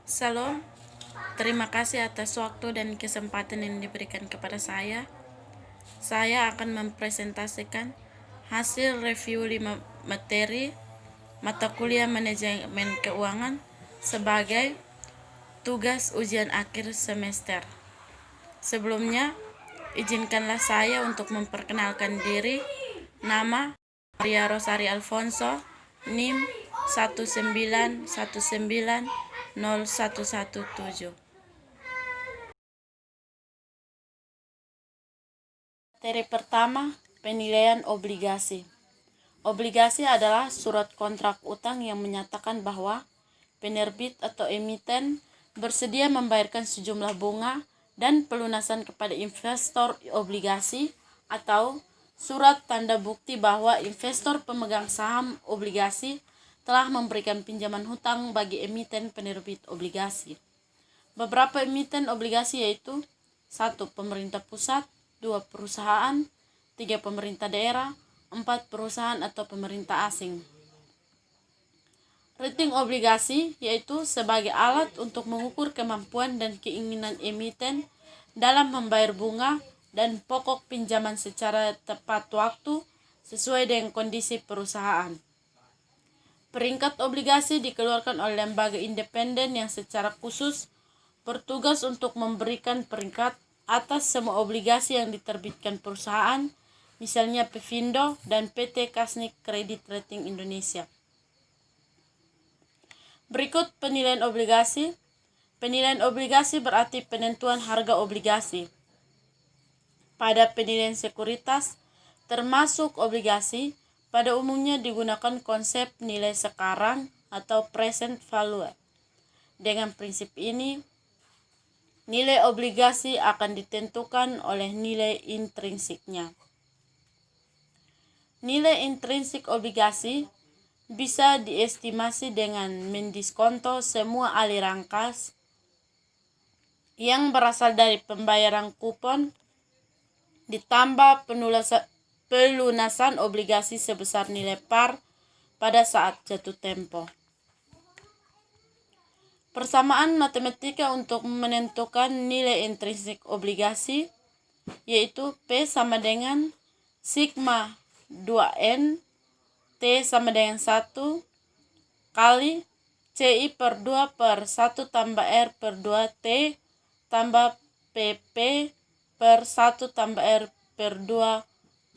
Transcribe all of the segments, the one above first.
Salam, terima kasih atas waktu dan kesempatan yang diberikan kepada saya. Saya akan mempresentasikan hasil review 5 materi mata kuliah manajemen keuangan sebagai tugas ujian akhir semester. Sebelumnya, izinkanlah saya untuk memperkenalkan diri. Nama Maria Rosari Alfonso, NIM 1919017. Materi pertama, penilaian obligasi. Obligasi adalah surat kontrak utang yang menyatakan bahwa penerbit atau emiten bersedia membayarkan sejumlah bunga dan pelunasan kepada investor obligasi atau surat tanda bukti bahwa investor pemegang saham obligasi telah memberikan pinjaman hutang bagi emiten penerbit obligasi. Beberapa emiten obligasi yaitu 1. Pemerintah pusat, 2. Perusahaan, 3. Pemerintah daerah, 4. Perusahaan atau pemerintah asing. Rating obligasi yaitu sebagai alat untuk mengukur kemampuan dan keinginan emiten dalam membayar bunga dan pokok pinjaman secara tepat waktu sesuai dengan kondisi perusahaan. Peringkat obligasi dikeluarkan oleh lembaga independen yang secara khusus bertugas untuk memberikan peringkat atas semua obligasi yang diterbitkan perusahaan, misalnya Pevindo dan PT Kasnik Kredit Rating Indonesia. Berikut penilaian obligasi. Penilaian obligasi berarti penentuan harga obligasi. Pada penilaian sekuritas, termasuk obligasi, pada umumnya digunakan konsep nilai sekarang atau present value. Dengan prinsip ini, nilai obligasi akan ditentukan oleh nilai intrinsiknya. Nilai intrinsik obligasi bisa diestimasi dengan mendiskonto semua aliran kas yang berasal dari pembayaran kupon ditambah pelunasan obligasi sebesar nilai par pada saat jatuh tempo. Persamaan matematika untuk menentukan nilai intrinsik obligasi yaitu P sama dengan sigma 2N T sama dengan 1 kali CI per 2 per 1 tambah R per 2 T tambah PP per 1 tambah R per 2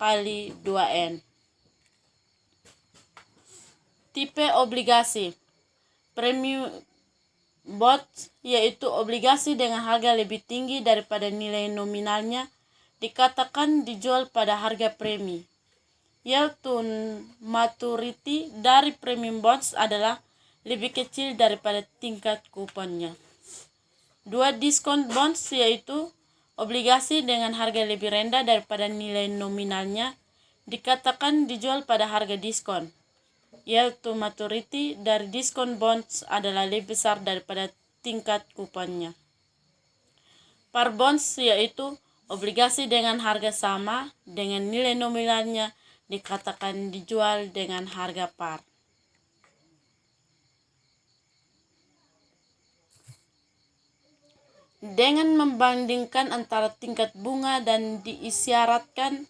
kali 2N. Tipe obligasi. Premium bonds yaitu obligasi dengan harga lebih tinggi daripada nilai nominalnya dikatakan dijual pada harga premi. Yield to maturity dari premium bonds adalah lebih kecil daripada tingkat kuponnya. 2. Discount bonds yaitu obligasi dengan harga lebih rendah daripada nilai nominalnya dikatakan dijual pada harga diskon. Yield to maturity dari discount bonds adalah lebih besar daripada tingkat kuponnya. Par bonds yaitu obligasi dengan harga sama dengan nilai nominalnya dikatakan dijual dengan harga par. Dengan membandingkan antara tingkat bunga dan diisyaratkan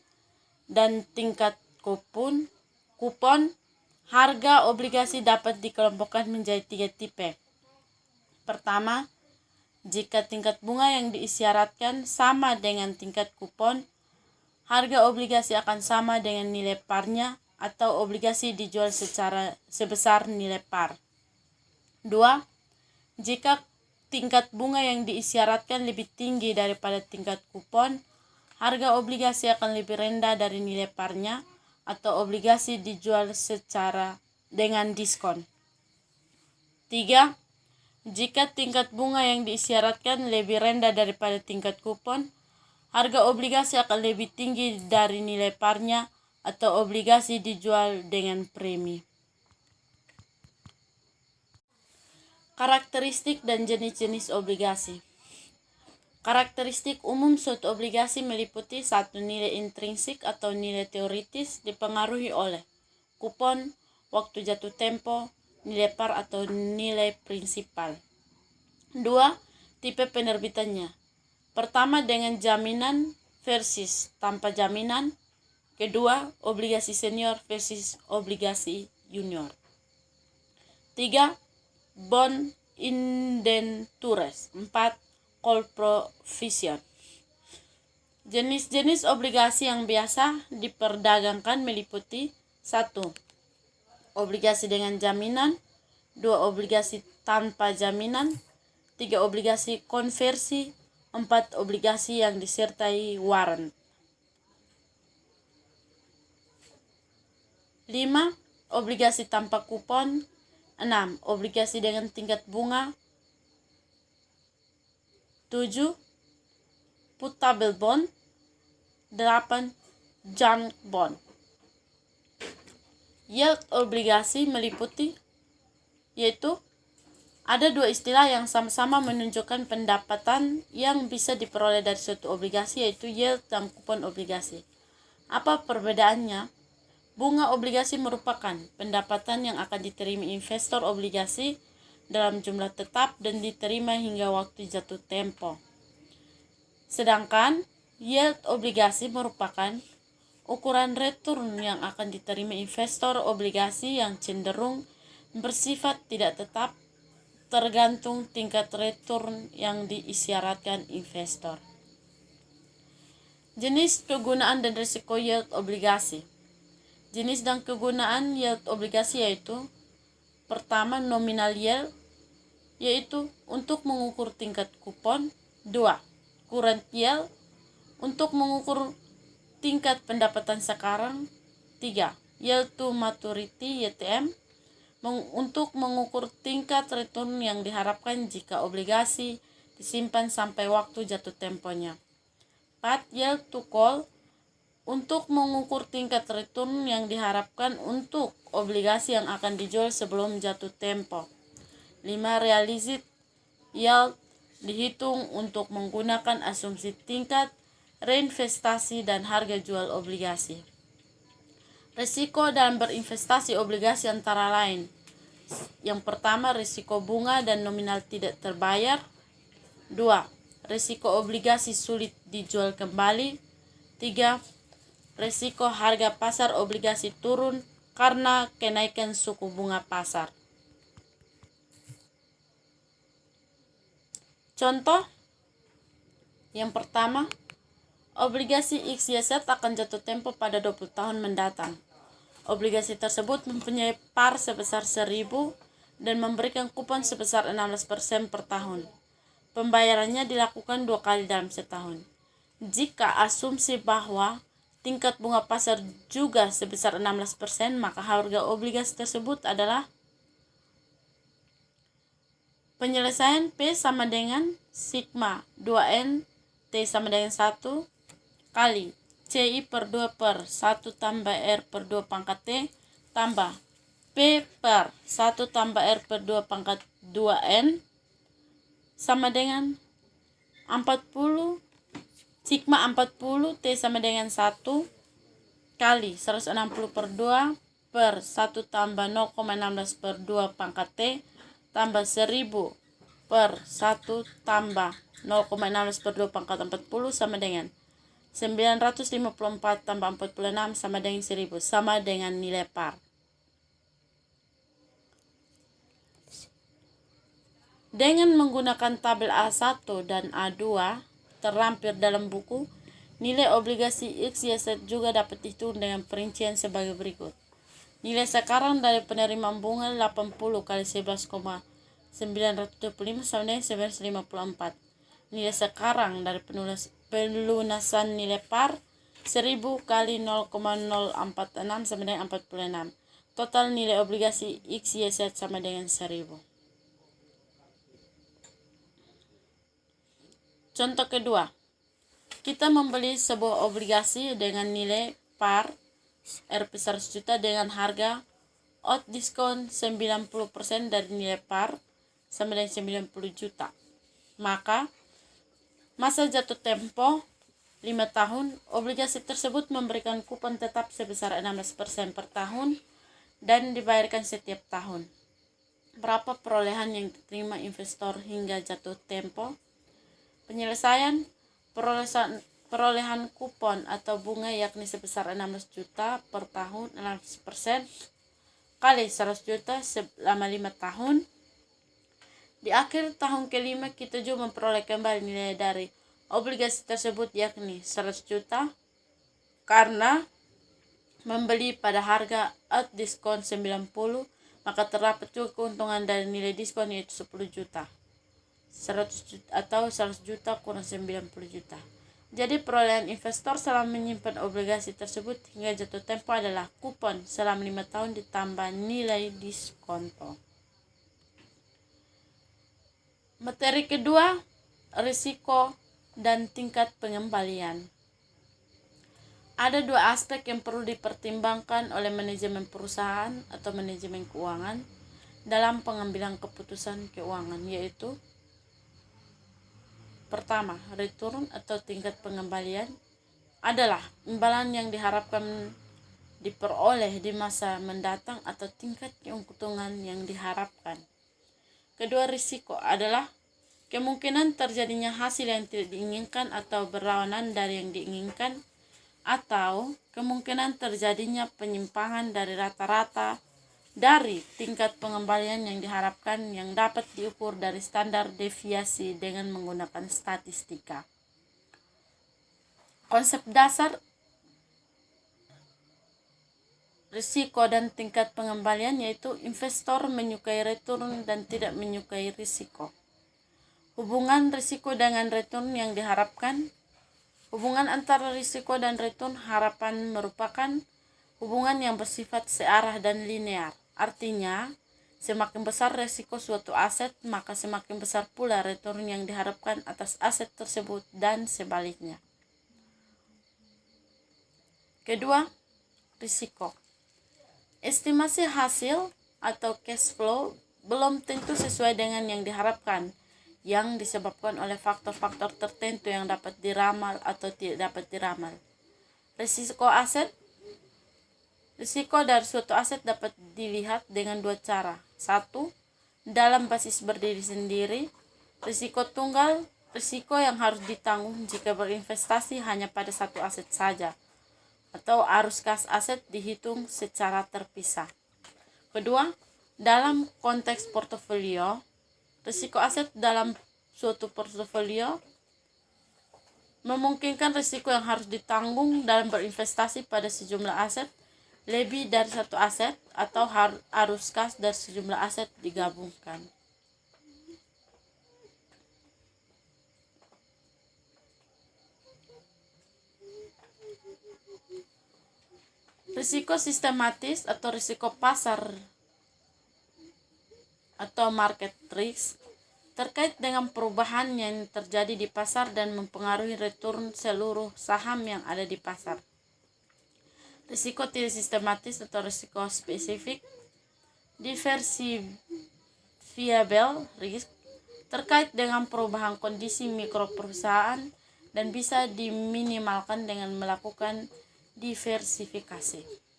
dan tingkat kupon, harga obligasi dapat dikelompokkan menjadi 3 tipe. Pertama, jika tingkat bunga yang diisyaratkan sama dengan tingkat kupon, harga obligasi akan sama dengan nilai parnya atau obligasi dijual sebesar nilai par. 2. Jika tingkat bunga yang diisyaratkan lebih tinggi daripada tingkat kupon, harga obligasi akan lebih rendah dari nilai parnya atau obligasi dijual dengan diskon. 3. Jika tingkat bunga yang diisyaratkan lebih rendah daripada tingkat kupon, harga obligasi akan lebih tinggi dari nilai parnya atau obligasi dijual dengan premi. Karakteristik dan jenis-jenis obligasi. Karakteristik umum suatu obligasi meliputi 1. Nilai intrinsik atau nilai teoritis dipengaruhi oleh kupon, waktu jatuh tempo, nilai par atau nilai prinsipal. 2. Tipe penerbitannya. Pertama, dengan jaminan versus tanpa jaminan. Kedua, obligasi senior versus obligasi junior. 3. Bond indentures. 4. Call provision. Jenis-jenis obligasi yang biasa diperdagangkan meliputi 1. Obligasi dengan jaminan. 2. Obligasi tanpa jaminan. 3. Obligasi konversi. 4. Obligasi yang disertai warrant. 5. Obligasi tanpa kupon. 6. Obligasi dengan tingkat bunga. 7. Putable bond. 8. Junk bond. Yield obligasi meliputi, yaitu ada dua istilah yang sama-sama menunjukkan pendapatan yang bisa diperoleh dari suatu obligasi, yaitu yield dan kupon obligasi. Apa perbedaannya? Bunga obligasi merupakan pendapatan yang akan diterima investor obligasi dalam jumlah tetap dan diterima hingga waktu jatuh tempo. Sedangkan yield obligasi merupakan ukuran return yang akan diterima investor obligasi yang cenderung bersifat tidak tetap, tergantung tingkat return yang diisyaratkan investor. Jenis, kegunaan, dan risiko yield obligasi. Jenis dan kegunaan yield obligasi yaitu: pertama, nominal yield, yaitu untuk mengukur tingkat kupon. 2. Current yield, untuk mengukur tingkat pendapatan sekarang. 3. Yield to maturity YTM, untuk mengukur tingkat return yang diharapkan jika obligasi disimpan sampai waktu jatuh temponya. 4. Yield to call, untuk mengukur tingkat return yang diharapkan untuk obligasi yang akan dijual sebelum jatuh tempo. 5. Realized yield, dihitung untuk menggunakan asumsi tingkat reinvestasi dan harga jual obligasi. Risiko dalam berinvestasi obligasi antara lain: yang pertama, risiko bunga dan nominal tidak terbayar. 2. Risiko obligasi sulit dijual kembali. 3. Risiko harga pasar obligasi turun karena kenaikan suku bunga pasar. Contoh, yang pertama, obligasi XYZ akan jatuh tempo pada 20 tahun mendatang. Obligasi tersebut mempunyai par sebesar 1.000 dan memberikan kupon sebesar 16% per tahun. Pembayarannya dilakukan 2 kali dalam setahun. Jika asumsi bahwa tingkat bunga pasar juga sebesar 16%, maka harga obligasi tersebut adalah: penyelesaian P sama dengan sigma 2N T sama dengan 1 kali CI per 2 per 1 tambah R per 2 pangkat T tambah P per 1 tambah R per 2 pangkat 2N sama dengan 40 sigma 40 T sama dengan 1 kali 160 per 2 per 1 tambah 0,16 per 2 pangkat T tambah 1000 per 1 tambah 0,16 per 2 pangkat 40 sama dengan 954 tambah 46 sama dengan 1000, sama dengan nilai par. Dengan menggunakan tabel A1 dan A2 terlampir dalam buku, nilai obligasi XYZ juga dapat dihitung dengan perincian sebagai berikut. Nilai sekarang dari penerimaan bunga 80 kali 11,925 sama dengan 954. Nilai sekarang dari pelunasan nilai par 1000 kali 0,046 sama dengan 46. Total nilai obligasi XYZ sama dengan 1000. Contoh kedua, kita membeli sebuah obligasi dengan nilai par Rp 100 juta dengan harga out diskon 90% dari nilai par sama dengan 90 juta. Maka masa jatuh tempo 5 tahun, obligasi tersebut memberikan kupon tetap sebesar 16% per tahun dan dibayarkan setiap tahun. berapa perolehan yang diterima investor hingga jatuh tempo. Penyelesaian perolehan kupon atau bunga yakni sebesar 16 juta per tahun 16% kali 100 juta selama 5 tahun. Di akhir tahun kelima kita juga memperoleh kembali nilai dari obligasi tersebut yakni 100 juta karena membeli pada harga at diskon 90, maka terdapat juga keuntungan dari nilai diskon yaitu 10 juta. 100 juta atau 100 juta kurang 90 juta. Jadi perolehan investor selama menyimpan obligasi tersebut hingga jatuh tempo adalah kupon selama 5 tahun ditambah nilai diskonto. Materi kedua, risiko dan tingkat pengembalian. Ada dua aspek yang perlu dipertimbangkan oleh manajemen perusahaan atau manajemen keuangan dalam pengambilan keputusan keuangan, yaitu pertama, return atau tingkat pengembalian adalah imbalan yang diharapkan diperoleh di masa mendatang atau tingkat keuntungan yang diharapkan. Kedua, risiko adalah kemungkinan terjadinya hasil yang tidak diinginkan atau berlawanan dari yang diinginkan, atau kemungkinan terjadinya penyimpangan dari rata-rata dari tingkat pengembalian yang diharapkan yang dapat diukur dari standar deviasi dengan menggunakan statistika. Konsep dasar risiko dan tingkat pengembalian yaitu investor menyukai return dan tidak menyukai risiko. Hubungan risiko dengan return yang diharapkan. Hubungan antara risiko dan return harapan merupakan hubungan yang bersifat searah dan linear. Artinya, semakin besar risiko suatu aset, maka semakin besar pula return yang diharapkan atas aset tersebut dan sebaliknya. Kedua, risiko. Estimasi hasil atau cash flow belum tentu sesuai dengan yang diharapkan, yang disebabkan oleh faktor-faktor tertentu yang dapat diramal atau tidak dapat diramal. Risiko aset. Risiko dari suatu aset dapat dilihat dengan dua cara. Satu, dalam basis berdiri sendiri. Risiko tunggal, risiko yang harus ditanggung jika berinvestasi hanya pada satu aset saja, atau arus kas aset dihitung secara terpisah. Kedua, dalam konteks portofolio. Risiko aset dalam suatu portofolio memungkinkan risiko yang harus ditanggung dalam berinvestasi pada sejumlah aset, lebih dari satu aset, atau arus kas dari sejumlah aset digabungkan. Risiko sistematis atau risiko pasar atau market risk terkait dengan perubahan yang terjadi di pasar dan mempengaruhi return seluruh saham yang ada di pasar. Risiko tidak sistematis atau risiko spesifik, diversifiable risk, terkait dengan perubahan kondisi mikro perusahaan dan bisa diminimalkan dengan melakukan diversifikasi.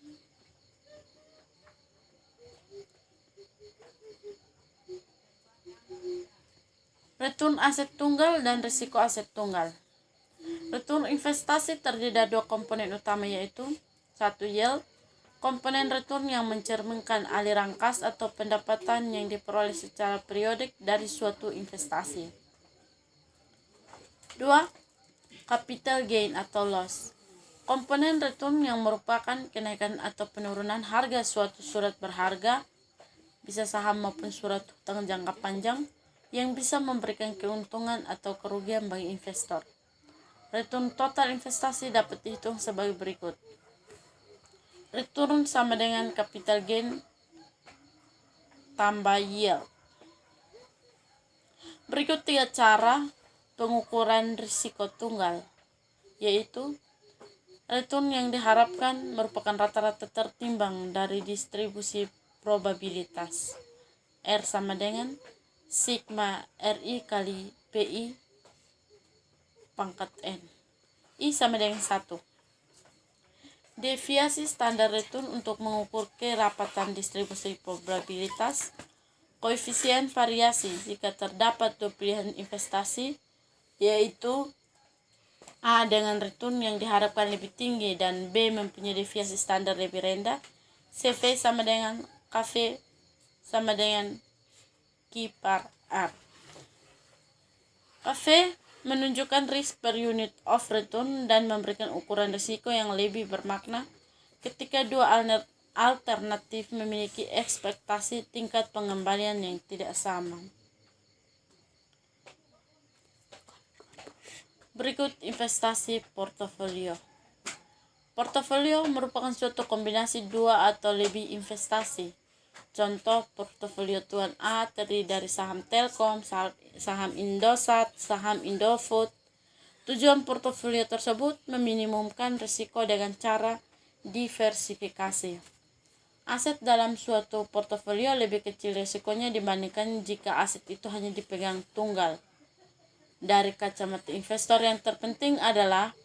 Return aset tunggal dan risiko aset tunggal. Return investasi terdiri dari dua komponen utama yaitu satu, yield, komponen return yang mencerminkan aliran kas atau pendapatan yang diperoleh secara periodik dari suatu investasi. Dua, capital gain atau loss, komponen return yang merupakan kenaikan atau penurunan harga suatu surat berharga, bisa saham maupun surat hutang jangka panjang, yang bisa memberikan keuntungan atau kerugian bagi investor. Return total investasi dapat dihitung sebagai berikut. Return sama dengan capital gain tambah yield. Berikut 3 cara pengukuran risiko tunggal, yaitu return yang diharapkan merupakan rata-rata tertimbang dari distribusi probabilitas. R sama dengan sigma RI kali PI pangkat N. I sama dengan 1. Deviasi standar return untuk mengukur kerapatan distribusi probabilitas. Koefisien variasi jika terdapat dua pilihan investasi, yaitu A dengan return yang diharapkan lebih tinggi dan B mempunyai deviasi standar lebih rendah, CV sama dengan KV sama dengan Q per R. KV menunjukkan risk per unit of return dan memberikan ukuran risiko yang lebih bermakna ketika dua alternatif memiliki ekspektasi tingkat pengembalian yang tidak sama. Berikut investasi portofolio. Portofolio merupakan suatu kombinasi dua atau lebih investasi. Contoh portofolio Tuan A terdiri dari saham Telkom, saham Indosat, saham Indofood. Tujuan portofolio tersebut meminimumkan risiko dengan cara diversifikasi. Aset dalam suatu portofolio lebih kecil risikonya dibandingkan jika aset itu hanya dipegang tunggal. Dari kacamata investor yang terpenting adalah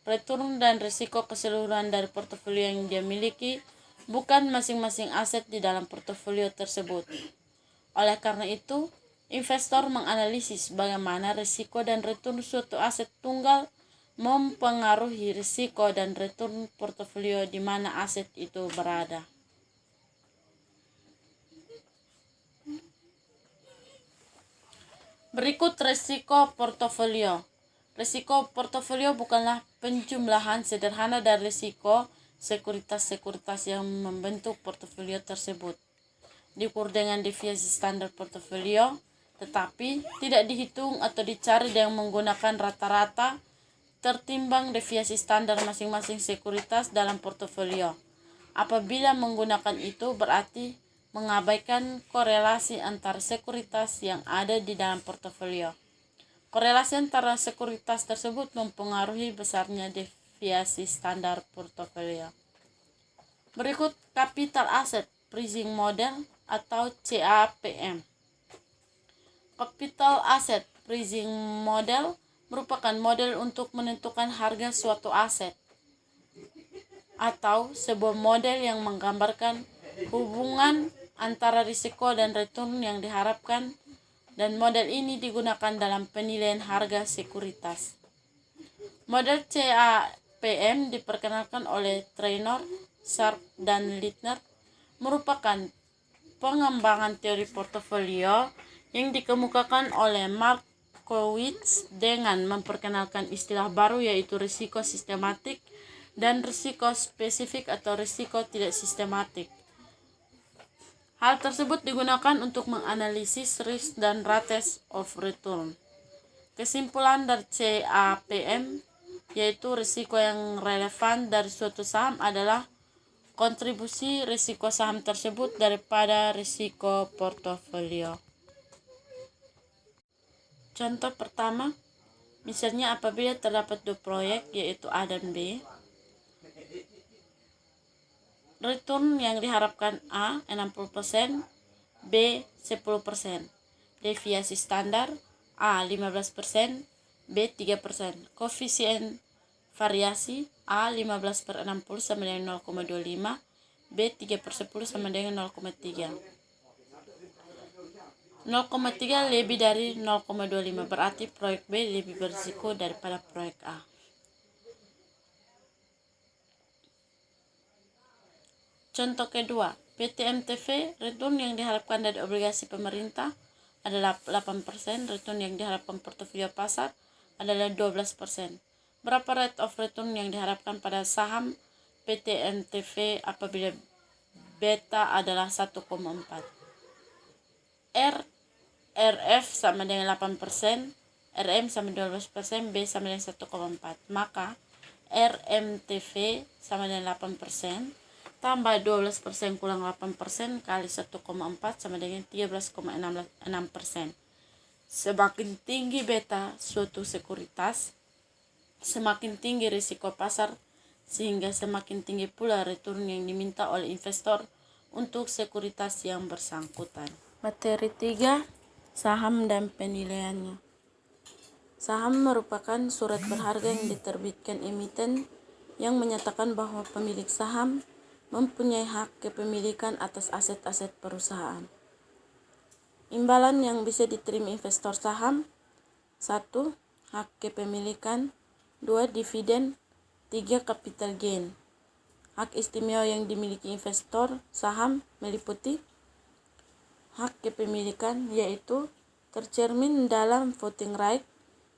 return dan risiko keseluruhan dari portofolio yang dia miliki, bukan masing-masing aset di dalam portofolio tersebut. Oleh karena itu, investor menganalisis bagaimana risiko dan return suatu aset tunggal mempengaruhi risiko dan return portofolio di mana aset itu berada. Berikut risiko portofolio. Risiko portofolio bukanlah penjumlahan sederhana dari risiko sekuritas-sekuritas yang membentuk portofolio tersebut. Diukur dengan deviasi standar portofolio, tetapi tidak dihitung atau dicari dengan menggunakan rata-rata tertimbang deviasi standar masing-masing sekuritas dalam portofolio. Apabila menggunakan itu berarti mengabaikan korelasi antara sekuritas yang ada di dalam portofolio. Korelasi antara sekuritas tersebut mempengaruhi besarnya deviasi standar portofolio. Berikut Capital Asset Pricing Model atau CAPM. Capital Asset Pricing Model merupakan model untuk menentukan harga suatu aset atau sebuah model yang menggambarkan hubungan antara risiko dan return yang diharapkan, dan model ini digunakan dalam penilaian harga sekuritas. Model CAPM diperkenalkan oleh Traynor, Sharp, dan Lintner, merupakan pengembangan teori portofolio yang dikemukakan oleh Markowitz dengan memperkenalkan istilah baru yaitu risiko sistematik dan risiko spesifik atau risiko tidak sistematik. Hal tersebut digunakan untuk menganalisis risk dan rates of return. Kesimpulan dari CAPM yaitu risiko yang relevan dari suatu saham adalah kontribusi risiko saham tersebut daripada risiko portofolio. Contoh pertama, misalnya apabila terdapat dua proyek yaitu A dan B, return yang diharapkan A 60%, B 10%. Deviasi standar A 15%, B 3%. Koefisien variasi A 15/60 sama dengan 0,25, B 3/10 sama dengan 0,3. 0,3 lebih dari 0,25 berarti proyek B lebih berisiko daripada proyek A. Contoh kedua, PT MTV return yang diharapkan dari obligasi pemerintah adalah 8%, return yang diharapkan portofolio pasar adalah 12%. Berapa rate of return yang diharapkan pada saham PT MTV apabila beta adalah 1,4? RF sama dengan 8%, RM sama 12%, B sama dengan 1,4. Maka RMTV sama dengan 8%, tambah 12% kurang 8% kali 1,4 sama dengan 13,66%. Semakin tinggi beta suatu sekuritas, semakin tinggi risiko pasar, sehingga semakin tinggi pula return yang diminta oleh investor untuk sekuritas yang bersangkutan. Materi 3, saham dan penilaiannya. Saham merupakan surat berharga yang diterbitkan emiten yang menyatakan bahwa pemilik saham mempunyai hak kepemilikan atas aset-aset perusahaan. Imbalan yang bisa diterima investor saham: 1. Hak kepemilikan. 2. Dividen. 3. Capital gain. Hak istimewa yang dimiliki investor saham meliputi hak kepemilikan, yaitu tercermin dalam voting right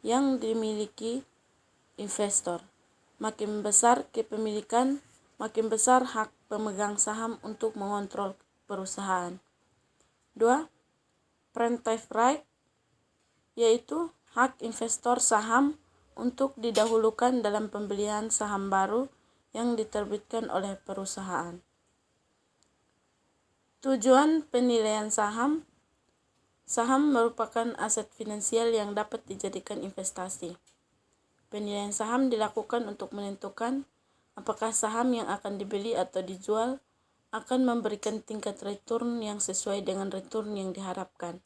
yang dimiliki investor. Makin besar kepemilikan, makin besar hak pemegang saham untuk mengontrol perusahaan. 2. Preemptive right, yaitu hak investor saham untuk didahulukan dalam pembelian saham baru yang diterbitkan oleh perusahaan. Tujuan penilaian saham: saham merupakan aset finansial yang dapat dijadikan investasi. Penilaian saham dilakukan untuk menentukan apakah saham yang akan dibeli atau dijual akan memberikan tingkat return yang sesuai dengan return yang diharapkan.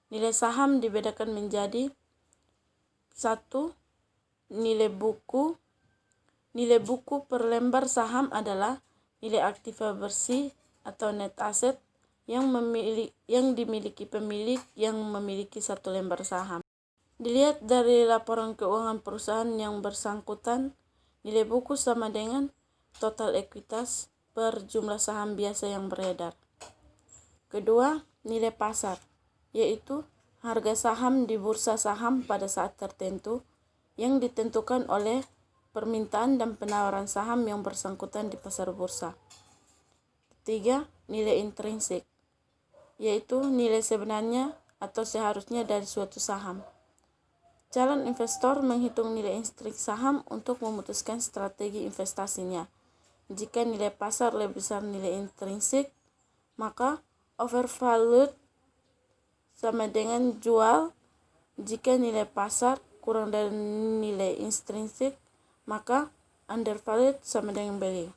Nilai saham dibedakan menjadi 1. Nilai buku. Nilai buku per lembar saham adalah nilai aktiva bersih atau net asset yang dimiliki pemilik yang memiliki satu lembar saham. Dilihat dari laporan keuangan perusahaan yang bersangkutan, nilai buku sama dengan total ekuitas per jumlah saham biasa yang beredar. Kedua, nilai pasar, yaitu harga saham di bursa saham pada saat tertentu yang ditentukan oleh permintaan dan penawaran saham yang bersangkutan di pasar bursa. Ketiga, nilai intrinsik, yaitu nilai sebenarnya atau seharusnya dari suatu saham. Calon investor menghitung nilai intrinsik saham untuk memutuskan strategi investasinya. Jika nilai pasar lebih besar nilai intrinsik, maka overvalued sama dengan jual. Jika nilai pasar kurang dari nilai intrinsik, maka undervalued sama dengan beli.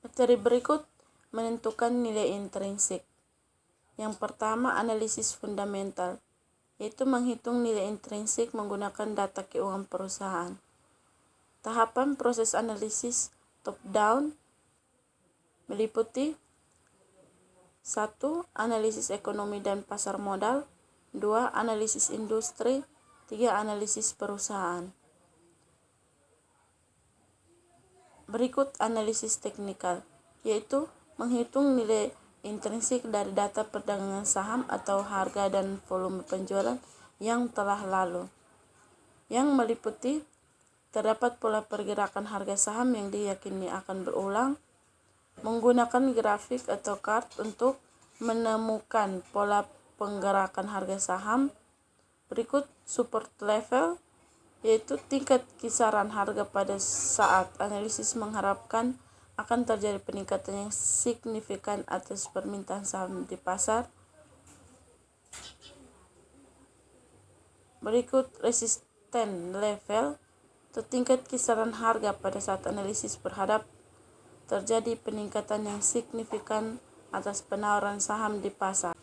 Materi berikut menentukan nilai intrinsik. Yang pertama, analisis fundamental, yaitu menghitung nilai intrinsik menggunakan data keuangan perusahaan. Tahapan proses analisis top-down meliputi 1. Analisis ekonomi dan pasar modal. 2. Analisis industri. 3. Analisis perusahaan. Berikut analisis teknikal, yaitu menghitung nilai intrinsik dari data perdagangan saham atau harga dan volume penjualan yang telah lalu, yang meliputi terdapat pola pergerakan harga saham yang diyakini akan berulang. Menggunakan grafik atau chart untuk menemukan pola penggerakan harga saham. Berikut support level, yaitu tingkat kisaran harga pada saat analisis mengharapkan akan terjadi peningkatan yang signifikan atas permintaan saham di pasar. Berikut resisten level, atau tingkat kisaran harga pada saat analisis berhadap terjadi peningkatan yang signifikan atas penawaran saham di pasar.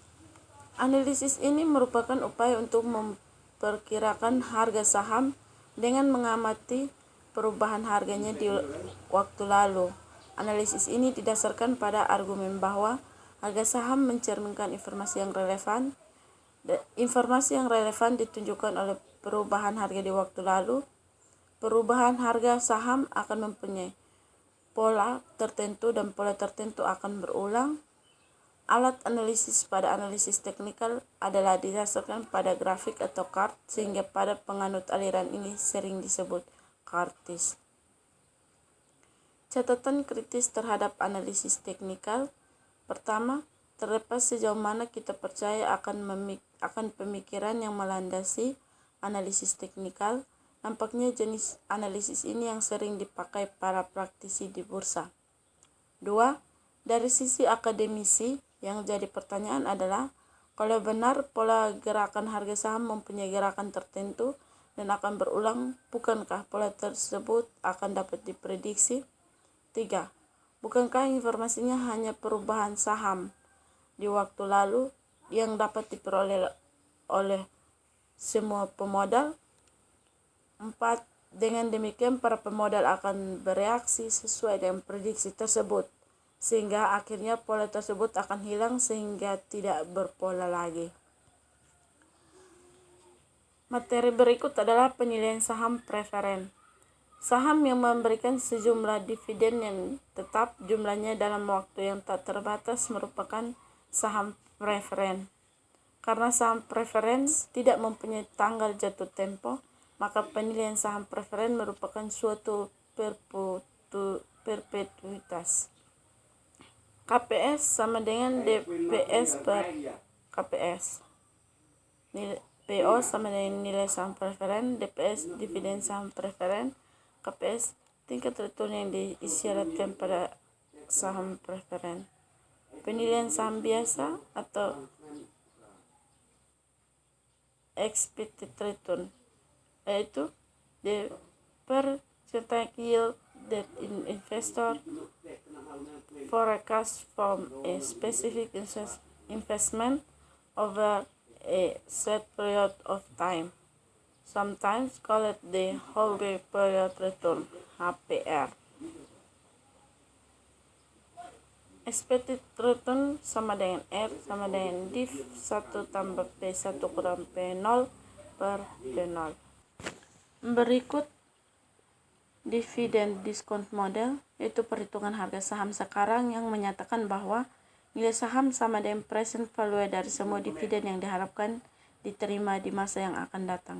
Analisis ini merupakan upaya untuk memperkirakan harga saham dengan mengamati perubahan harganya di waktu lalu. Analisis ini didasarkan pada argumen bahwa harga saham mencerminkan informasi yang relevan. Informasi yang relevan ditunjukkan oleh perubahan harga di waktu lalu. Perubahan harga saham akan mempunyai pola tertentu dan pola tertentu akan berulang. Alat analisis pada analisis teknikal adalah didasarkan pada grafik atau chart, sehingga pada penganut aliran ini sering disebut chartist. Catatan kritis terhadap analisis teknikal. Pertama, terlepas sejauh mana kita percaya akan pemikiran yang melandasi analisis teknikal, nampaknya jenis analisis ini yang sering dipakai para praktisi di bursa. 2. Dari sisi akademisi, yang jadi pertanyaan adalah, kalau benar pola gerakan harga saham mempunyai gerakan tertentu dan akan berulang, bukankah pola tersebut akan dapat diprediksi? 3. Bukankah informasinya hanya perubahan saham di waktu lalu yang dapat diperoleh oleh semua pemodal? 4. Dengan demikian para pemodal akan bereaksi sesuai dengan prediksi tersebut, sehingga akhirnya pola tersebut akan hilang sehingga tidak berpola lagi. Materi berikut adalah penilaian saham preferen. Saham yang memberikan sejumlah dividen yang tetap jumlahnya dalam waktu yang tak terbatas merupakan saham preferen. Karena saham preferen tidak mempunyai tanggal jatuh tempo, maka penilaian saham preferen merupakan suatu perpetuitas. KPS sama dengan DPS per KPS. PO sama dengan nilai saham preferen, DPS dividen saham preferen, KPS tingkat return yang diisyaratkan pada saham preferen. Penilaian saham biasa atau expected return yaitu the percentage yield that an investor forecast from a specific investment over a set period of time, sometimes called the Holger period return (HPR). Expected return sama dengan R sama dengan div 1 tambah P1 kurang P0 per P0. Berikut dividend discount model, yaitu perhitungan harga saham sekarang yang menyatakan bahwa nilai saham sama dengan present value dari semua dividen yang diharapkan diterima di masa yang akan datang.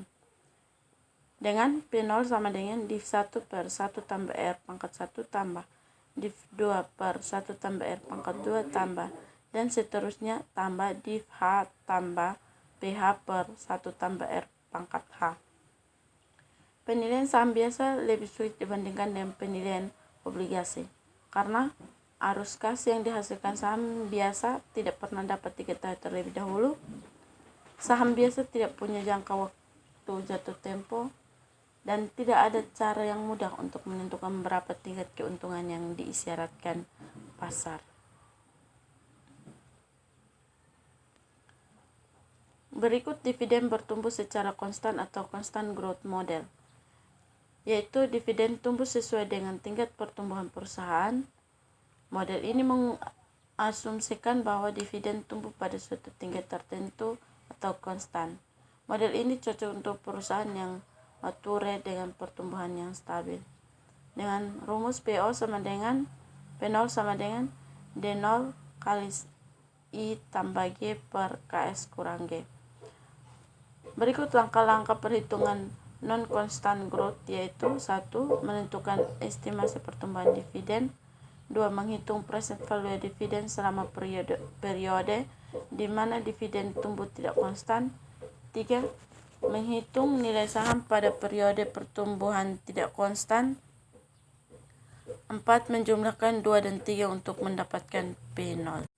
Dengan P0 sama dengan div 1 per 1 tambah R pangkat 1 tambah div 2 per 1 tambah R pangkat 2 tambah dan seterusnya tambah div H tambah PH per 1 tambah R pangkat H. Penilaian saham biasa lebih sulit dibandingkan dengan penilaian obligasi, karena arus kas yang dihasilkan saham biasa tidak pernah dapat diketahui terlebih dahulu. Saham biasa tidak punya jangka waktu jatuh tempo, dan tidak ada cara yang mudah untuk menentukan berapa tingkat keuntungan yang diisyaratkan pasar. Berikut dividen bertumbuh secara konstan atau constant growth model, yaitu dividen tumbuh sesuai dengan tingkat pertumbuhan perusahaan. Model ini mengasumsikan bahwa dividen tumbuh pada suatu tingkat tertentu atau konstan. Model ini cocok untuk perusahaan yang mature dengan pertumbuhan yang stabil. Dengan rumus PO sama dengan P0 sama dengan D0 kali I tambah G per KS kurang G. Berikut langkah-langkah perhitungan non-constant growth, yaitu 1. Menentukan estimasi pertumbuhan dividen. 2. Menghitung present value dividen selama periode di mana dividen tumbuh tidak konstan. 3. Menghitung nilai saham pada periode pertumbuhan tidak konstan. 4. Menjumlahkan 2 dan 3 untuk mendapatkan P0.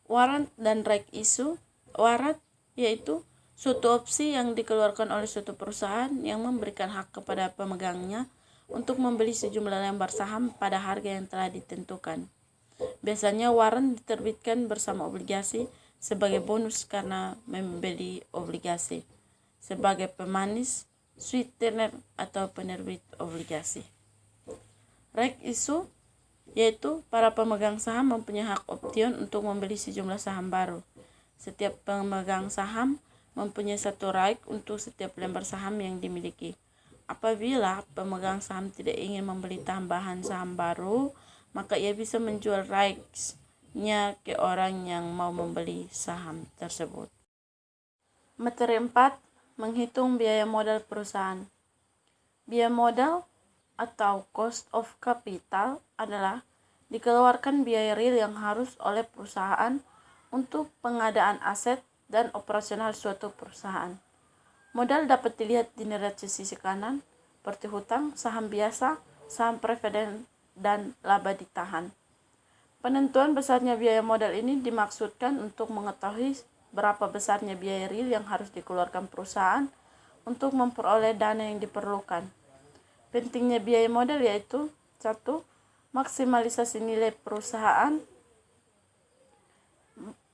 Warrant dan right issue. Warrant yaitu suatu opsi yang dikeluarkan oleh suatu perusahaan yang memberikan hak kepada pemegangnya untuk membeli sejumlah lembar saham pada harga yang telah ditentukan. Biasanya warrant diterbitkan bersama obligasi sebagai bonus karena membeli obligasi, sebagai pemanis, sweetener atau penerbit obligasi. Right issue yaitu para pemegang saham mempunyai hak option untuk membeli sejumlah saham baru. Setiap pemegang saham mempunyai satu right untuk setiap lembar saham yang dimiliki. Apabila pemegang saham tidak ingin membeli tambahan saham baru, maka ia bisa menjual rights-nya ke orang yang mau membeli saham tersebut. Materi 4. Menghitung biaya modal perusahaan. Biaya modal atau cost of capital adalah dikeluarkan biaya real yang harus oleh perusahaan untuk pengadaan aset dan operasional suatu perusahaan. Modal dapat dilihat di neraca sisi kanan, seperti hutang, saham biasa, saham preferen, dan laba ditahan. Penentuan besarnya biaya modal ini dimaksudkan untuk mengetahui berapa besarnya biaya real yang harus dikeluarkan perusahaan untuk memperoleh dana yang diperlukan. Pentingnya biaya modal yaitu 1. Maksimalisasi nilai perusahaan,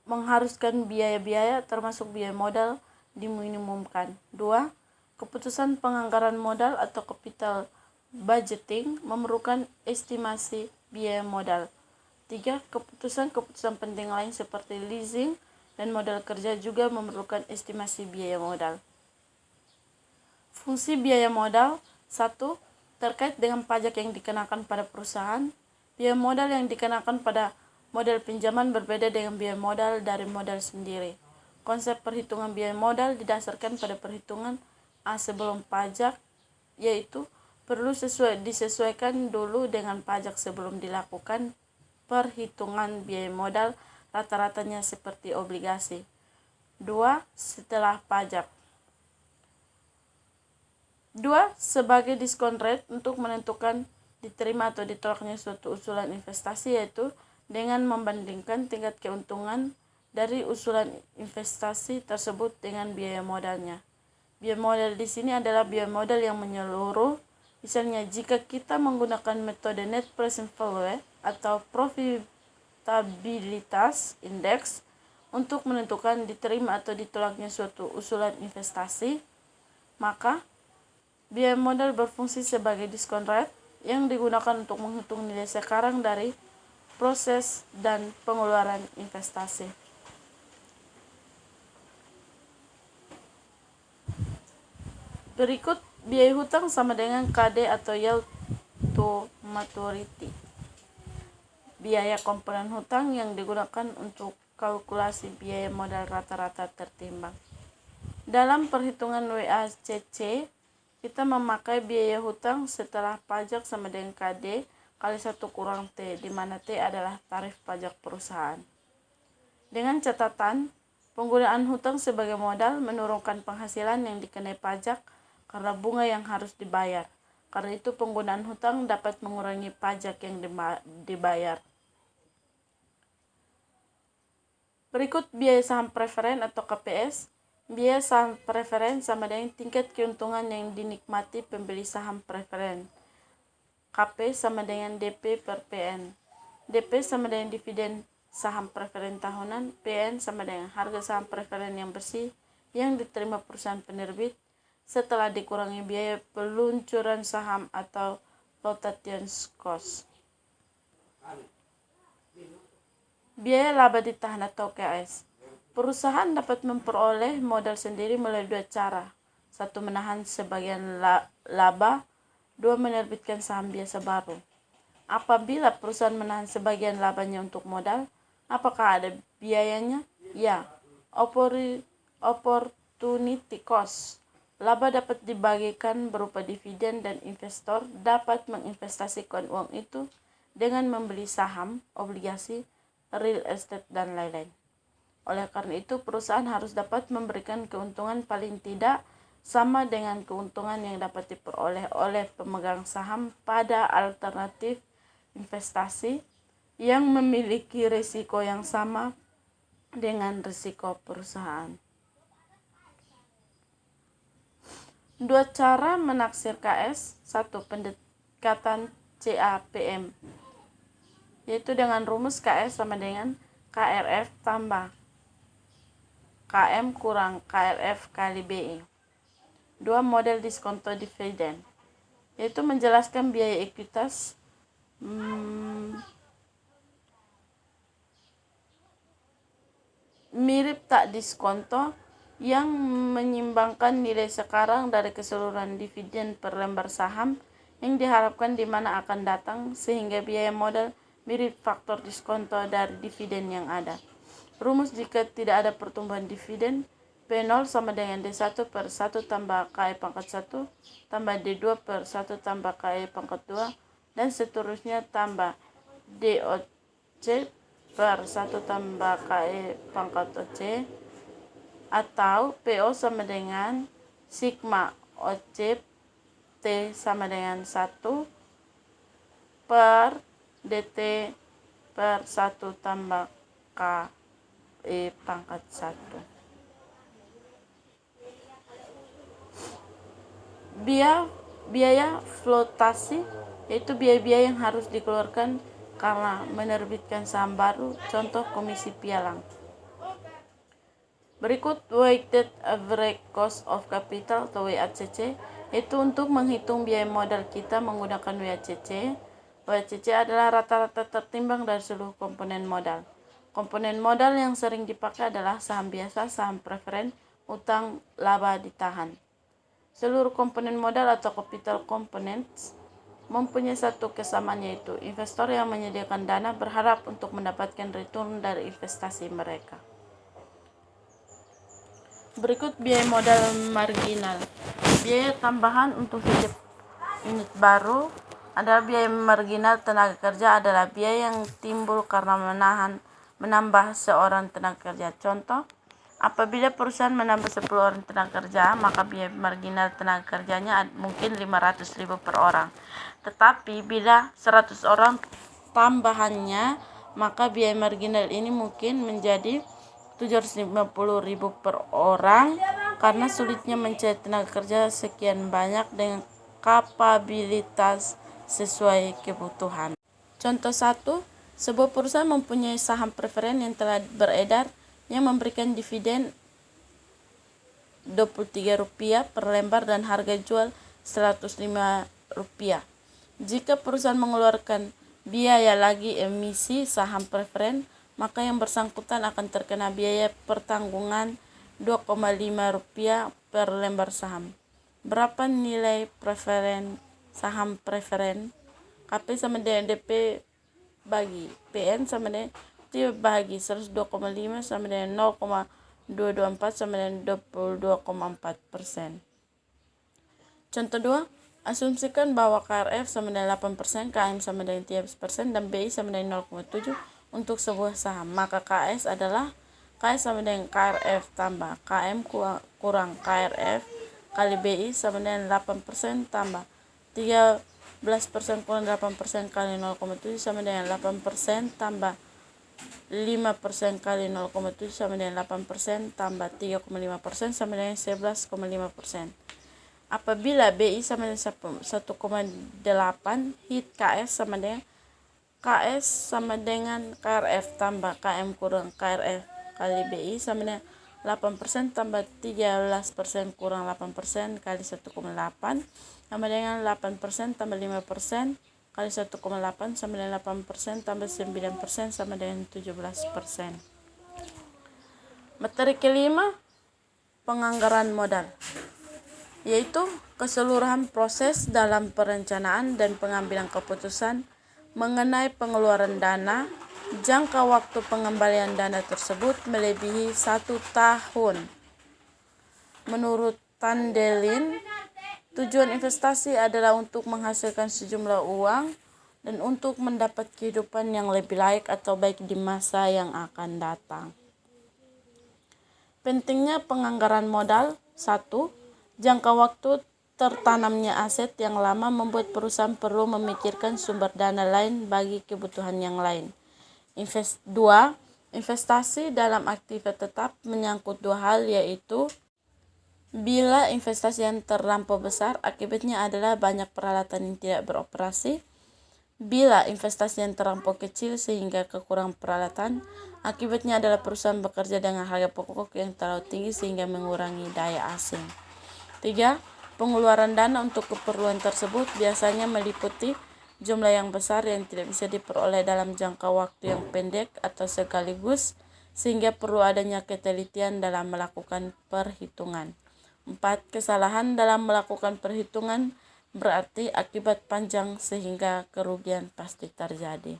mengharuskan biaya-biaya termasuk biaya modal diminimumkan. 2. Keputusan penganggaran modal atau capital budgeting memerlukan estimasi biaya modal. 3. Keputusan-keputusan penting lain seperti leasing dan modal kerja juga memerlukan estimasi biaya modal. Fungsi biaya modal 1. Terkait dengan pajak yang dikenakan pada perusahaan. Biaya modal yang dikenakan pada modal pinjaman berbeda dengan biaya modal dari modal sendiri. Konsep perhitungan biaya modal didasarkan pada perhitungan A sebelum pajak, yaitu perlu disesuaikan dulu dengan pajak sebelum dilakukan perhitungan biaya modal rata-ratanya seperti obligasi. 2. Setelah pajak. 2. Sebagai diskon rate untuk menentukan diterima atau ditolaknya suatu usulan investasi, yaitu dengan membandingkan tingkat keuntungan dari usulan investasi tersebut dengan biaya modalnya. Biaya modal di sini adalah biaya modal yang menyeluruh. Misalnya, jika kita menggunakan metode net present value atau profitabilitas indeks untuk menentukan diterima atau ditolaknya suatu usulan investasi, maka biaya modal berfungsi sebagai diskon rate yang digunakan untuk menghitung nilai sekarang dari proses dan pengeluaran investasi. Berikut biaya hutang sama dengan KD atau yield to maturity. Biaya komponen hutang yang digunakan untuk kalkulasi biaya modal rata-rata tertimbang. Dalam perhitungan WACC, kita memakai biaya hutang setelah pajak sama dengan KD kali 1 kurang T, di mana T adalah tarif pajak perusahaan. Dengan catatan, penggunaan hutang sebagai modal menurunkan penghasilan yang dikenai pajak karena bunga yang harus dibayar. Karena itu penggunaan hutang dapat mengurangi pajak yang dibayar. Berikut biaya saham preferen atau KPS. Biaya saham preferen sama dengan tingkat keuntungan yang dinikmati pembeli saham preferen. KP sama dengan DP per PN. DP sama dengan dividen saham preferen tahunan. PN sama dengan harga saham preferen yang bersih yang diterima perusahaan penerbit setelah dikurangi biaya peluncuran saham atau flotation cost. Biaya laba ditahan atau KS. Perusahaan dapat memperoleh modal sendiri melalui 2 cara. 1. Menahan sebagian laba. 2. Menerbitkan saham biasa baru. Apabila perusahaan menahan sebagian labanya untuk modal, apakah ada biayanya? Ya. Opportunity cost. Laba dapat dibagikan berupa dividen dan investor dapat menginvestasikan uang itu dengan membeli saham, obligasi, real estate, dan lain-lain. Oleh karena itu, perusahaan harus dapat memberikan keuntungan paling tidak sama dengan keuntungan yang dapat diperoleh oleh pemegang saham pada alternatif investasi yang memiliki risiko yang sama dengan risiko perusahaan. 2 cara menaksir KS. 1. Pendekatan CAPM, yaitu dengan rumus KS sama dengan KRF tambah KM kurang KRF kali BI. 2. Model diskonto dividen, yaitu menjelaskan biaya ekuitas mirip tak diskonto yang menyimbangkan nilai sekarang dari keseluruhan dividen per lembar saham yang diharapkan di mana akan datang, sehingga biaya modal mirip faktor diskonto dari dividen yang ada. Rumus jika tidak ada pertumbuhan dividen, P0 sama dengan D1 per 1 tambah KE pangkat 1 tambah D2 per 1 tambah KE pangkat 2 dan seterusnya tambah DOC per 1 tambah KE pangkat OC, atau PO sama dengan sigma OC T sama dengan 1 per DT per 1 tambah KE pangkat 1. Biaya flotasi, yaitu biaya-biaya yang harus dikeluarkan karena menerbitkan saham baru, contoh komisi pialang. Berikut weighted average cost of capital atau WACC, yaitu untuk menghitung biaya modal kita menggunakan WACC. PCC adalah rata-rata tertimbang dari seluruh komponen modal. Komponen modal yang sering dipakai adalah saham biasa, saham preferen, utang, laba ditahan. Seluruh komponen modal atau capital components mempunyai satu kesamaan, yaitu investor yang menyediakan dana berharap untuk mendapatkan return dari investasi mereka. Berikut biaya modal marginal. Biaya tambahan untuk setiap unit baru adalah biaya marginal tenaga kerja adalah biaya yang timbul karena menambah seorang tenaga kerja. Contoh, apabila perusahaan menambah 10 orang tenaga kerja, maka biaya marginal tenaga kerjanya mungkin 500.000 per orang. Tetapi bila 100 orang tambahannya, maka biaya marginal ini mungkin menjadi 750.000 per orang karena sulitnya mencari tenaga kerja sekian banyak dengan kapabilitas sesuai kebutuhan. Contoh 1, sebuah perusahaan mempunyai saham preferen yang telah beredar yang memberikan dividen Rp23 per lembar dan harga jual Rp105. Jika perusahaan mengeluarkan biaya lagi emisi saham preferen, maka yang bersangkutan akan terkena biaya pertanggungan Rp2,5 per lembar saham. Berapa nilai saham preferen? KP sama dengan DP bagi PN sama dengan T bagi 102,5 sama dengan 0,224 sama dengan 22,4%. Contoh 2, asumsikan bahwa KRF sama dengan 8%, KM sama dengan 13%, dan BI sama dengan 0,7 untuk sebuah saham. Maka KS adalah KS sama dengan KRF tambah KM kurang KRF kali BI sama dengan 8% tambah 13% kurang 8% kali 0,7 sama dengan 8% tambah 5% kali 0,7 sama dengan 8% tambah 3,5% sama dengan 11,5%. Apabila BI sama dengan 1,8, hit KS sama dengan KRF tambah KM kurang KRF kali BI sama dengan 8% tambah 13% kurang 8% kali 1,8 sama dengan 8% tambah 5% kali 1,8 sama dengan 8% tambah 9% sama dengan 17%. Materi kelima, penganggaran modal, yaitu keseluruhan proses dalam perencanaan dan pengambilan keputusan mengenai pengeluaran dana. Jangka waktu pengembalian dana tersebut melebihi 1 tahun. Menurut Tandelin, tujuan investasi adalah untuk menghasilkan sejumlah uang dan untuk mendapat kehidupan yang lebih layak atau baik di masa yang akan datang. Pentingnya penganggaran modal. 1. Jangka waktu tertanamnya aset yang lama membuat perusahaan perlu memikirkan sumber dana lain bagi kebutuhan yang lain. 2. Investasi dalam aktivitas tetap menyangkut dua hal, yaitu bila investasi yang terlampau besar, akibatnya adalah banyak peralatan yang tidak beroperasi. Bila investasi yang terlampau kecil sehingga kekurangan peralatan, akibatnya adalah perusahaan bekerja dengan harga pokok yang terlalu tinggi sehingga mengurangi daya asing. 3. Pengeluaran dana untuk keperluan tersebut biasanya meliputi jumlah yang besar yang tidak bisa diperoleh dalam jangka waktu yang pendek atau sekaligus, sehingga perlu adanya ketelitian dalam melakukan perhitungan. 4. Kesalahan dalam melakukan perhitungan berarti akibat panjang sehingga kerugian pasti terjadi.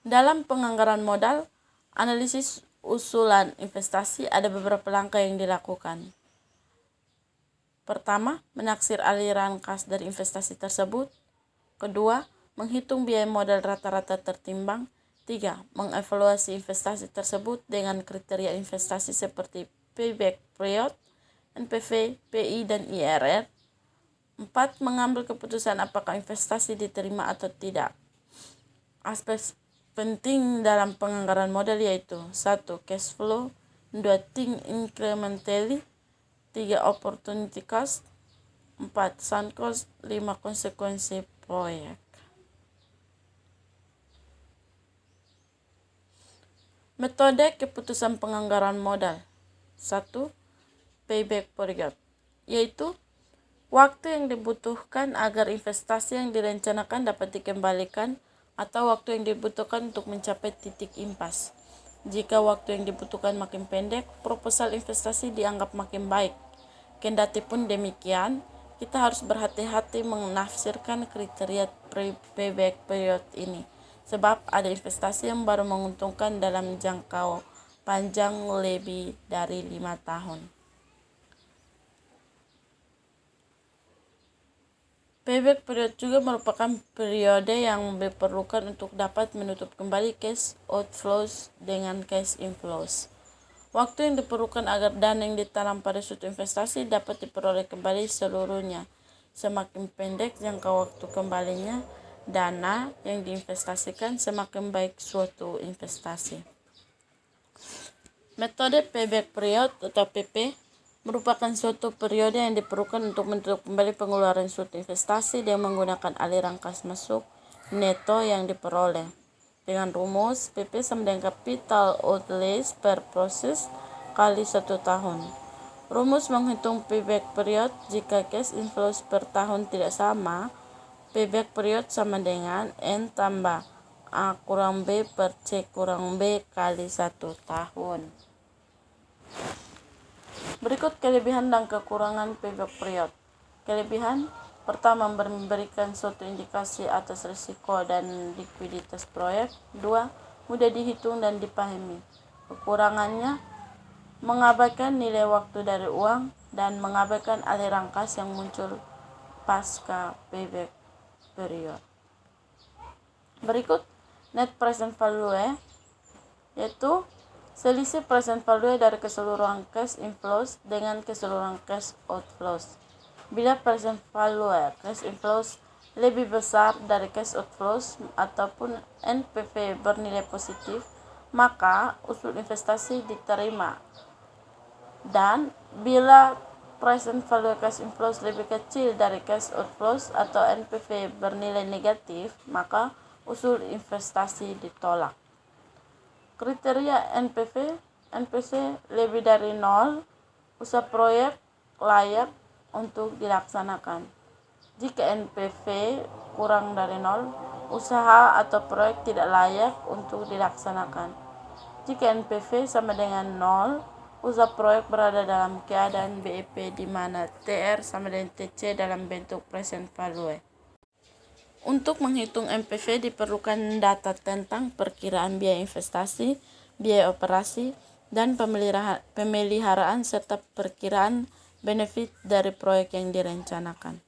Dalam penganggaran modal, analisis usulan investasi ada beberapa langkah yang dilakukan. Pertama, menaksir aliran kas dari investasi tersebut. Kedua, menghitung biaya modal rata-rata tertimbang. 3. Mengevaluasi investasi tersebut dengan kriteria investasi seperti payback period, NPV, PI, dan IRR. 4. Mengambil keputusan apakah investasi diterima atau tidak. Aspek penting dalam penganggaran modal yaitu 1. Cash flow, 2. Think incrementally, 3. Opportunity cost, 4. Sunk cost, 5. Konsekuensi proyek. Metode keputusan penganggaran modal. 1. Payback period, yaitu Waktu yang dibutuhkan agar investasi yang direncanakan dapat dikembalikan atau waktu yang dibutuhkan untuk mencapai titik impas. Jika waktu yang dibutuhkan makin pendek, proposal investasi dianggap makin baik. Kendati pun demikian, kita harus berhati-hati menafsirkan kriteria payback period ini, sebab ada investasi yang baru menguntungkan dalam jangka panjang lebih dari 5 tahun. Payback period juga merupakan periode yang diperlukan untuk dapat menutup kembali cash outflows dengan cash inflows. Waktu yang diperlukan agar dana yang ditanam pada suatu investasi dapat diperoleh kembali seluruhnya. Semakin pendek jangka waktu kembalinya dana yang diinvestasikan, semakin baik suatu investasi. Metode payback period atau PP merupakan suatu periode yang diperlukan untuk menutup kembali pengeluaran suatu investasi dengan menggunakan aliran kas masuk neto yang diperoleh. Dengan rumus, PP sama dengan capital outlays per proses kali 1 tahun. Rumus menghitung payback period jika cash inflows per tahun tidak sama. Payback period sama dengan N tambah A kurang B per C kurang B kali 1 tahun. Berikut kelebihan dan kekurangan payback period. Kelebihan pertama, memberikan suatu indikasi atas risiko dan likuiditas proyek. 2. Mudah dihitung dan dipahami. Kekurangannya, mengabaikan nilai waktu dari uang dan mengabaikan aliran kas yang muncul pasca payback period. Berikut net present value, yaitu selisih present value dari keseluruhan cash inflows dengan keseluruhan cash outflows. Bila present value cash inflows lebih besar dari cash outflows ataupun NPV bernilai positif, maka usul investasi diterima. Dan bila present value cash inflows lebih kecil dari cash outflows atau NPV bernilai negatif, maka usul investasi ditolak. Kriteria NPV lebih dari 0, usaha proyek layak untuk dilaksanakan. Jika NPV kurang dari 0, usaha atau proyek tidak layak untuk dilaksanakan. Jika NPV sama dengan 0, usaha proyek berada dalam keadaan BEP di mana TR sama dengan TC dalam bentuk present value. Untuk menghitung NPV diperlukan data tentang perkiraan biaya investasi, biaya operasi, dan pemeliharaan serta perkiraan benefit dari proyek yang direncanakan.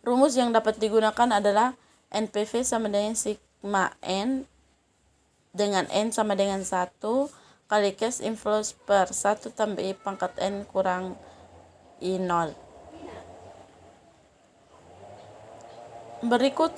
Rumus yang dapat digunakan adalah NPV sama dengan sigma N dengan N sama dengan 1 kali cash inflows per 1 tambah I pangkat N kurang I0. Berikut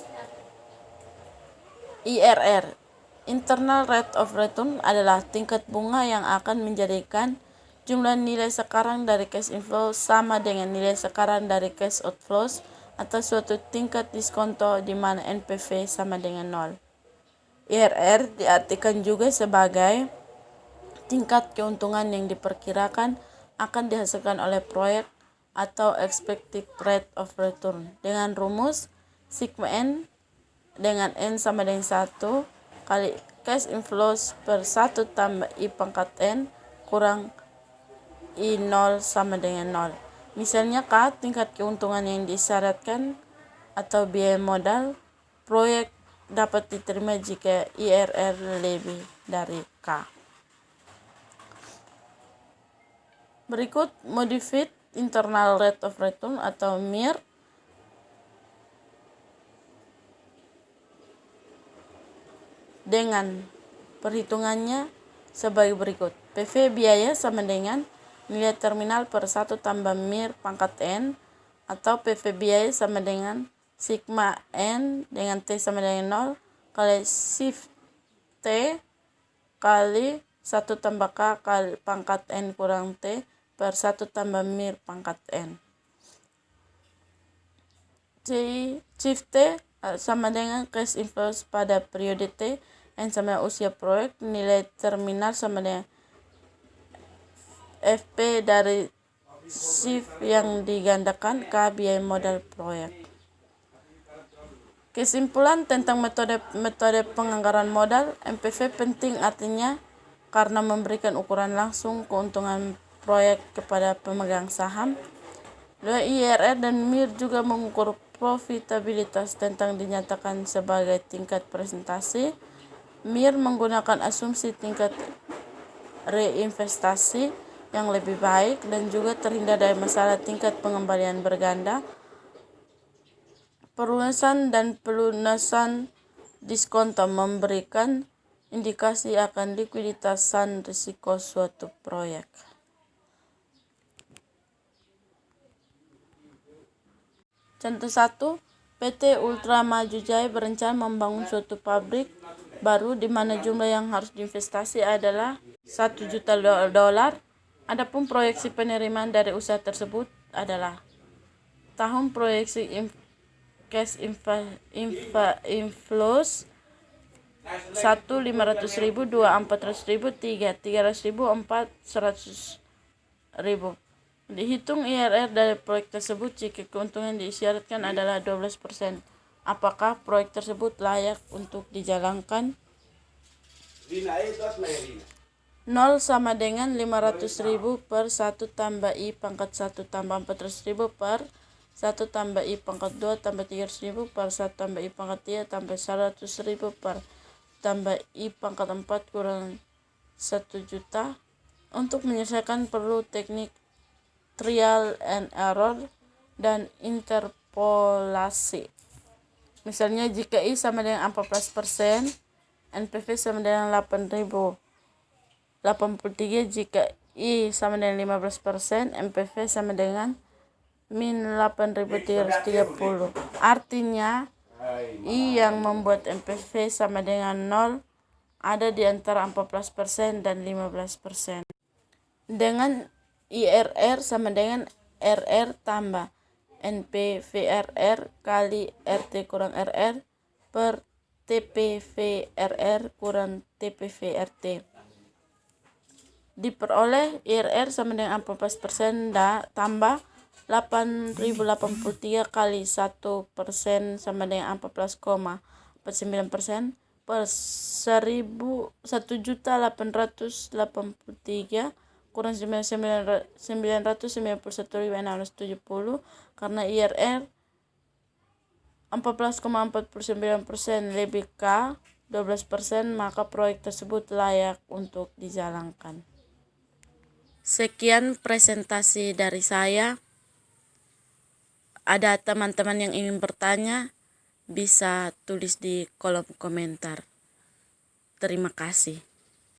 IRR, Internal Rate of Return, adalah tingkat bunga yang akan menjadikan jumlah nilai sekarang dari cash inflow sama dengan nilai sekarang dari cash outflows atau suatu tingkat diskonto di mana NPV sama dengan 0. IRR diartikan juga sebagai tingkat keuntungan yang diperkirakan akan dihasilkan oleh proyek atau expected rate of return dengan rumus sigma N dengan N sama dengan 1 kali cash inflows per 1 tambah I pangkat N kurang I0 sama dengan 0. Misalnya K, tingkat keuntungan yang disyaratkan atau biaya modal proyek dapat diterima jika IRR lebih dari K. Berikut Modified Internal Rate of Return atau MIR. Dengan perhitungannya sebagai berikut. PV biaya sama dengan nilai terminal per 1 tambah MIR pangkat N atau PV biaya sama dengan sigma N dengan T sama dengan 0 kali shift T kali 1 tambah K kali pangkat N kurang T per 1 tambah MIR pangkat N. Shift T sama dengan cash inflows pada periode T, N sama usia proyek, nilai terminal sama dengan FP dari shift yang digandakan, K. biaya modal proyek. Kesimpulan tentang metode penganggaran modal, MPV penting artinya karena memberikan ukuran langsung keuntungan proyek kepada pemegang saham. IRR dan MIR juga mengukur profitabilitas tentang dinyatakan sebagai tingkat presentasi. MIR menggunakan asumsi tingkat reinvestasi yang lebih baik dan juga terhindar dari masalah tingkat pengembalian berganda. Pelunasan dan pelunasan diskonto memberikan indikasi akan likuiditasan risiko suatu proyek. Contoh 1, PT Ultra Maju Jaya berencana membangun suatu pabrik baru di mana jumlah yang harus diinvestasi adalah $1 juta. Adapun proyeksi penerimaan dari usaha tersebut adalah tahun proyeksi cash inflows 1. 500.000, 2. 400.000, 3. 300.000, 4. 100.000. Dihitung IRR dari proyek tersebut jika keuntungan diisyaratkan adalah 12%. Apakah proyek tersebut layak untuk dijalankan? 0 sama dengan 500.000 per 1 tambah I pangkat 1 tambah 400.000 per 1 tambah I pangkat 2 tambah 300.000 per 1 tambah I pangkat 3 tambah 100.000 per tambah I pangkat 4 kurang 1 juta. Untuk menyelesaikan perlu teknik trial and error dan interpolasi. Misalnya jika I sama dengan 14%, NPV sama dengan 8.083. Jika I sama dengan 15%, NPV sama dengan min 8.330. Artinya I yang membuat NPV sama dengan 0 ada di antara 14% dan 15%. Dengan IRR sama dengan RR tambah NPVRR kali RT kurang RR per TPVRR kurang TPVRT. Diperoleh IRR sama dengan 14% tambah 8.083 kali 1% sama dengan 14,49% per 1.883 kurang 991.670 karena IRR 14,49% lebih K 12%, maka proyek tersebut layak untuk dijalankan. Sekian presentasi dari saya. Ada teman-teman yang ingin bertanya, bisa tulis di kolom komentar. Terima kasih.